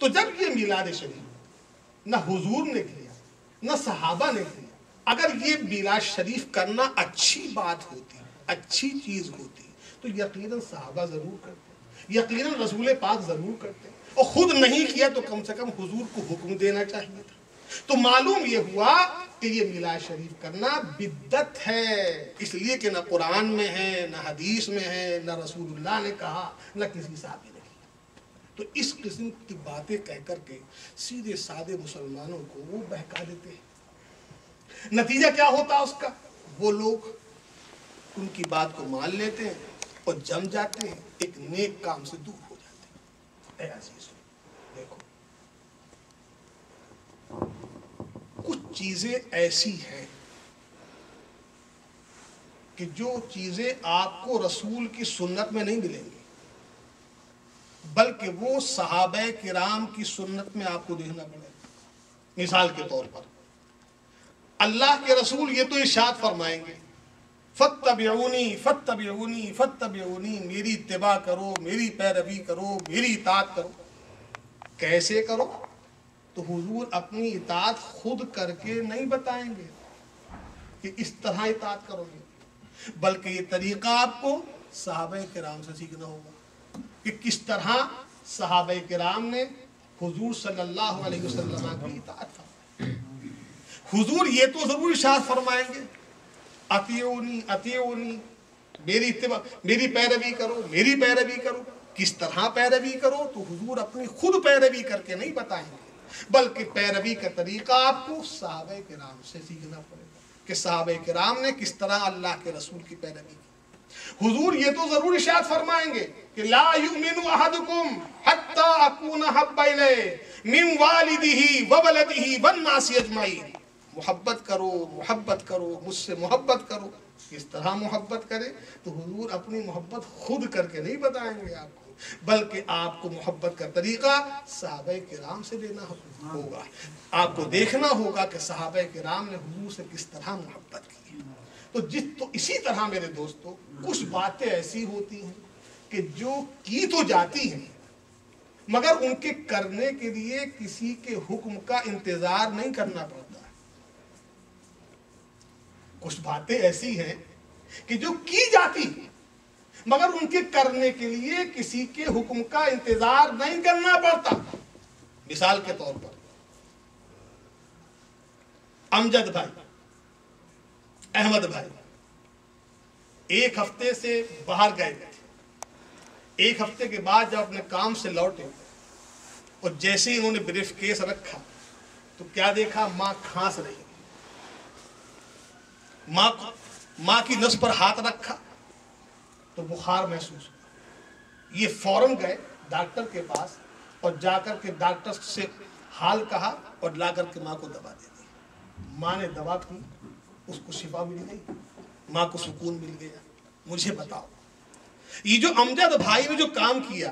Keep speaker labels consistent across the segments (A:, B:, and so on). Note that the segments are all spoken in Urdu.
A: تو جب یہ میلاد شریف نہ حضور نے کیا نہ صحابہ نے کیا، اگر یہ میلاد شریف کرنا اچھی بات ہوتی، اچھی چیز ہوتی، تو یقیناً صحابہ ضرور کرتے، یقیناً رسول پاک ضرور کرتے، اور خود نہیں کیا تو کم سے کم حضور کو حکم دینا چاہیے تھا۔ تو معلوم یہ ہوا کہ یہ میلاد شریف کرنا بدعت ہے، اس لیے کہ نہ قرآن میں ہے، نہ حدیث میں ہے، نہ رسول اللہ نے کہا، نہ کسی صحابی نے کہا۔ تو اس قسم کی باتیں کہہ کر کے سیدھے سادے مسلمانوں کو وہ بہکا دیتے ہیں۔ نتیجہ کیا ہوتا ہے اس کا؟ وہ لوگ ان کی بات کو مان لیتے ہیں اور جم جاتے ہیں، ایک نیک کام سے دور ہو جاتے ہیں۔ اے عزیزو، دیکھو کچھ چیزیں ایسی ہیں کہ جو چیزیں آپ کو رسول کی سنت میں نہیں ملیں گی، بلکہ وہ صحابہ کرام کی سنت میں آپ کو دیکھنا پڑے گا۔ مثال کے طور پر اللہ کے رسول یہ تو ارشاد فرمائیں گے، فَاتَّبِعُونِي فَاتَّبِعُونِي فَاتَّبِعُونِي، میری اتباع کرو، میری پیروی کرو، میری اطاعت کرو۔ کیسے کرو؟ تو حضور اپنی اطاعت خود کر کے نہیں بتائیں گے کہ اس طرح اطاعت کرو گے، بلکہ یہ طریقہ آپ کو صحابہ کرام سے سیکھنا ہوگا کہ کس طرح صحابہ کرام نے حضور صلی اللہ علیہ وسلم کی اطاعت فرمائی۔ حضور یہ تو ضرور ارشاد فرمائیں گے، اطیعونی اطیعونی، میری اتباع، میری پیروی کرو، میری پیروی کرو۔ کس طرح پیروی کرو؟ تو حضور اپنی خود پیروی کر کے نہیں بتائیں گے، بلکہ پیروی کا طریقہ آپ کو صحابہ کرام سے سیکھنا پڑے گا کہ صحابہ کرام نے کس طرح اللہ کے رسول کی پیروی کی۔ حضور یہ تو ضرور ارشاد فرمائیں گے کہ لا یؤمن احدکم حتی اکون احب الیہ من والدہ وولدہ والناس اجمعین، محبت کرو، محبت کرو، مجھ سے محبت کرو۔ کس طرح محبت کرے؟ تو حضور اپنی محبت خود کر کے نہیں بتائیں گے آپ کو، بلکہ آپ کو محبت کا طریقہ صحابہ کرام سے دینا ہوگا۔ آپ کو دیکھنا ہوگا کہ صحابہ کرام نے حضور سے کس طرح محبت کی۔ تو اسی طرح میرے دوستو کچھ باتیں ایسی ہوتی ہیں کہ جو کی تو جاتی ہیں، مگر ان کے کرنے کے لیے کسی کے حکم کا انتظار نہیں کرنا پڑتا۔ کچھ باتیں ایسی ہیں کہ جو کی جاتی ہیں، مگر ان کے کرنے کے لیے کسی کے حکم کا انتظار نہیں کرنا پڑتا۔ مثال کے طور پر امجد بھائی، احمد بھائی ایک ہفتے سے باہر گئے تھے۔ ایک ہفتے کے بعد جب اپنے کام سے لوٹے اور جیسے ہی انہوں نے بریف کیس رکھا تو کیا دیکھا؟ ماں کھانس رہی۔ ماں کی نس پر ہاتھ رکھا تو بخار محسوس ہوا۔ یہ فوراً گئے ڈاکٹر کے پاس اور جا کر کے ڈاکٹر سے حال کہا اور لا کر کے ماں کو دوا دے دی۔ ماں نے دوا کی، اس کو شفا مل گئی، ماں کو سکون مل گیا۔ مجھے بتاؤ، یہ جو امجد بھائی نے جو کام کیا،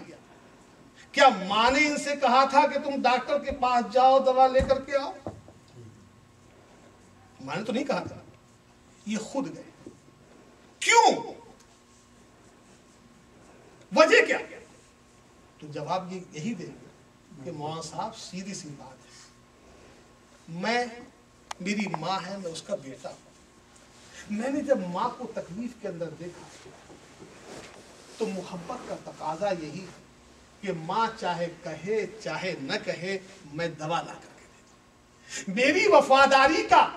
A: کیا ماں نے ان سے کہا تھا کہ تم ڈاکٹر کے پاس جاؤ دوا لے کر کے آؤ؟ ماں نے تو نہیں کہا تھا، یہ خود گئے۔ کیوں؟ وجہ کیا؟ تو جواب یہی دے کہ مولانا صاحب سیدھی سی بات ہے، میری ماں ہے، میں اس کا بیٹا ہوں۔ میں نے جب ماں کو تکلیف کے اندر دیکھا تو محبت کا تقاضا یہی ہے کہ ماں چاہے کہے چاہے نہ کہے میں دوا لا کر کے دے دوں۔ میری وفاداری کا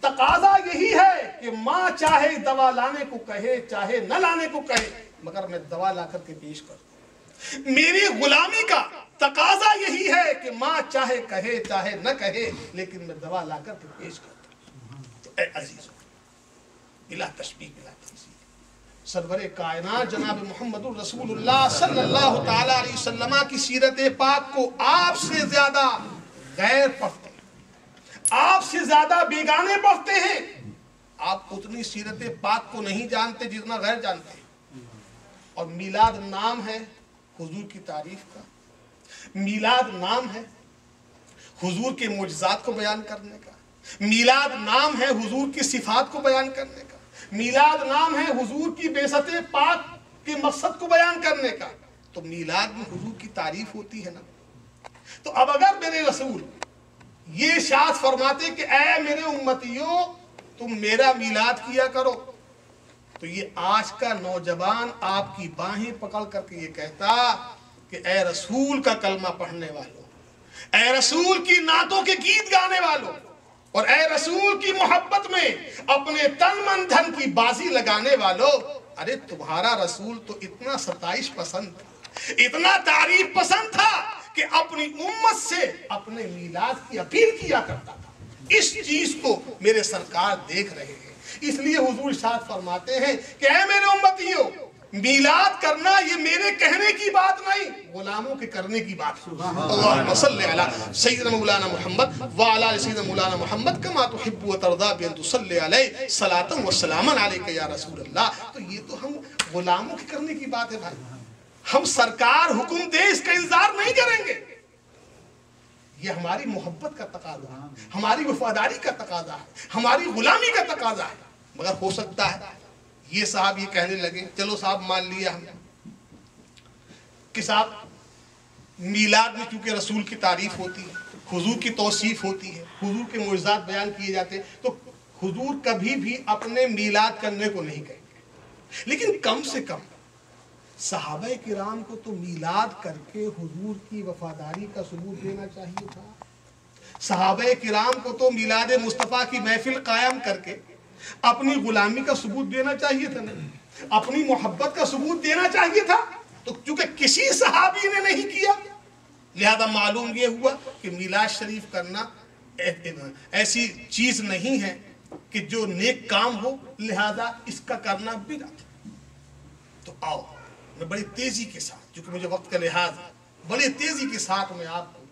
A: تقاضا یہی ہے کہ ماں چاہے دوا لانے کو کہے چاہے نہ لانے کو کہے، مگر میں دوا لا کر کے پیش کر دوں۔ میری غلامی کا تقاضا یہی ہے کہ ماں چاہے کہے چاہے نہ کہے، لیکن میں دوا لا کر کے پیش کر دوں۔ تو اے عزیزو، بلا تشبیہ بلا تمثیل، سرور کائنات جناب محمد الرسول اللہ صلی اللہ تعالی علیہ وسلم کی سیرت پاک کو آپ سے زیادہ غیر پڑھتے ہیں، آپ سے زیادہ بیگانے پڑھتے ہیں۔ آپ اتنی سیرت پاک کو نہیں جانتے جتنا غیر جانتے ہیں۔ اور میلاد نام ہے حضور کی تعریف کا، میلاد نام ہے حضور کے معجزات کو بیان کرنے کا، میلاد نام ہے حضور کی صفات کو بیان کرنے کا، میلاد نام ہے حضور کی بعثت پاک کے مقصد کو بیان کرنے کا۔ تو میلاد میں حضور کی تعریف ہوتی ہے نا، تو اب اگر میرے رسول یہ ارشاد فرماتے کہ اے میرے امتیوں تم میرا میلاد کیا کرو، تو یہ آج کا نوجوان آپ کی باہیں پکڑ کر کے یہ کہتا کہ اے رسول کا کلمہ پڑھنے والوں، اے رسول کی نعتوں کے گیت گانے والوں، اور اے رسول کی محبت میں اپنے تن من دھن کی بازی لگانے والوں، ارے تمہارا رسول تو اتنا ستائش پسند تھا، اتنا تعریف پسند تھا کہ اپنی امت سے اپنے میلاد کی اپیل کیا کرتا تھا۔ اس چیز کو میرے سرکار دیکھ رہے ہیں، اس لیے حضور ارشاد فرماتے ہیں کہ اے میرے امتیوں، میلاد کرنا یہ میرے کہنے کی بات نہیں، غلاموں کے کرنے کی بات ہے۔ اللہم صلی علی سیدنا مولانا محمد وعلی آل سیدنا مولانا محمد کما تحب و ترضی بان تصلی علیہ صلاۃ و سلاما علیک یا رسول اللہ۔ تو یہ تو ہم غلاموں کے کرنے کی بات ہے بھائی، ہم سرکار حکم دے اس کا انتظار نہیں کریں گے، یہ ہماری محبت کا تقاضا ہے، ہماری وفاداری کا تقاضا ہے، ہماری غلامی کا تقاضا ہے۔ مگر ہو سکتا ہے یہ صاحب یہ کہنے لگے، چلو صاحب مان لیا ہم نے کہ صاحب میلاد میں کیونکہ رسول کی تعریف ہوتی ہے، حضور کی توصیف ہوتی ہے، حضور کے معجزات بیان کیے جاتے ہیں، تو حضور کبھی بھی اپنے میلاد کرنے کو نہیں کہیں گے، لیکن کم سے کم صحابہ کرام کو تو میلاد کر کے حضور کی وفاداری کا ثبوت دینا چاہیے تھا۔ صحابہ کرام کو تو میلاد مصطفیٰ کی محفل قائم کر کے اپنی غلامی کا ثبوت دینا چاہیے تھا، نہیں اپنی محبت کا ثبوت دینا چاہیے تھا۔ تو چونکہ کسی صحابی نے نہیں کیا، لہذا معلوم یہ ہوا کہ میلاد شریف کرنا ایسی چیز نہیں ہے کہ جو نیک کام ہو، لہذا اس کا کرنا بدعت۔ تو آؤ میں بڑی تیزی کے ساتھ، چونکہ مجھے وقت کا لحاظ ہے، بڑی تیزی کے ساتھ میں آپ کو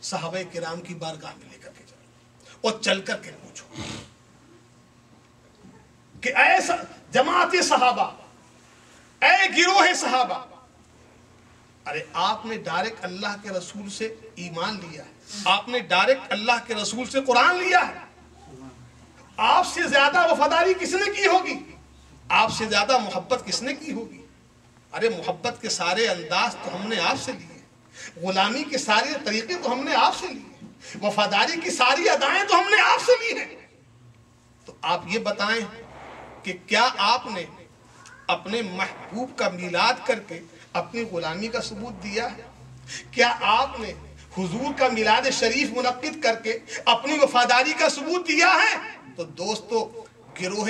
A: صحابہ کرام کی بارگاہ میں لے کر کے جاؤں اور چل کر کے پوچھو کہ اے جماعت صحابہ، اے گروہ صحابہ، ارے آپ نے ڈائریکٹ اللہ کے رسول سے ایمان لیا ہے، آپ نے ڈائریکٹ اللہ کے رسول سے قرآن لیا ہے، آپ سے زیادہ وفاداری کس نے کی ہوگی؟ آپ سے زیادہ محبت کس نے کی ہوگی؟ ارے محبت کے سارے انداز تو ہم نے آپ سے لیے، غلامی کے سارے طریقے تو ہم نے آپ سے لیے، وفاداری کی ساری ادائیں تو ہم نے آپ سے لی ہیں۔ تو آپ یہ بتائیں کہ کیا آپ نے اپنے محبوب کا میلاد کر کے اپنی غلامی کا ثبوت دیا ہے؟ کیا آپ نے حضور کا میلاد شریف منعقد کر کے اپنی وفاداری کا ثبوت دیا ہے؟ تو دوستو، گروہ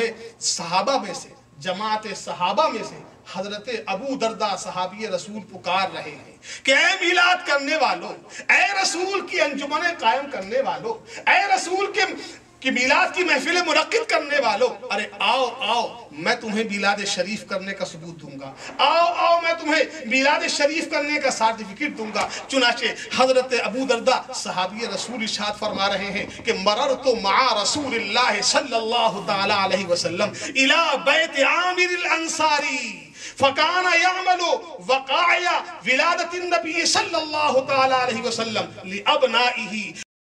A: صحابہ میں سے، جماعت صحابہ میں سے حضرت ابو درداء صحابی رسول پکار رہے ہیں کہ اے میلاد کرنے والوں، اے رسول کی انجمنیں قائم کرنے والوں، اے رسول کی میلاد کی محفل منعقد کرنے والوں، ارے آؤ آؤ میں تمہیں میلاد شریف کرنے کا ثبوت دوں گا، آؤ آؤ میں تمہیں میلاد شریف کرنے کا سرٹیفکیٹ دوں گا۔ چنانچہ حضرت ابو درداء صحابی رسول ارشاد فرما رہے ہیں کہ مررت مع رسول اللہ صلی اللہ تعالی علیہ وسلم الى بیت عامر الانصاری فکان یعمل وقائع ولادت النبی صلی اللہ تعالی علیہ وسلم لابنائہ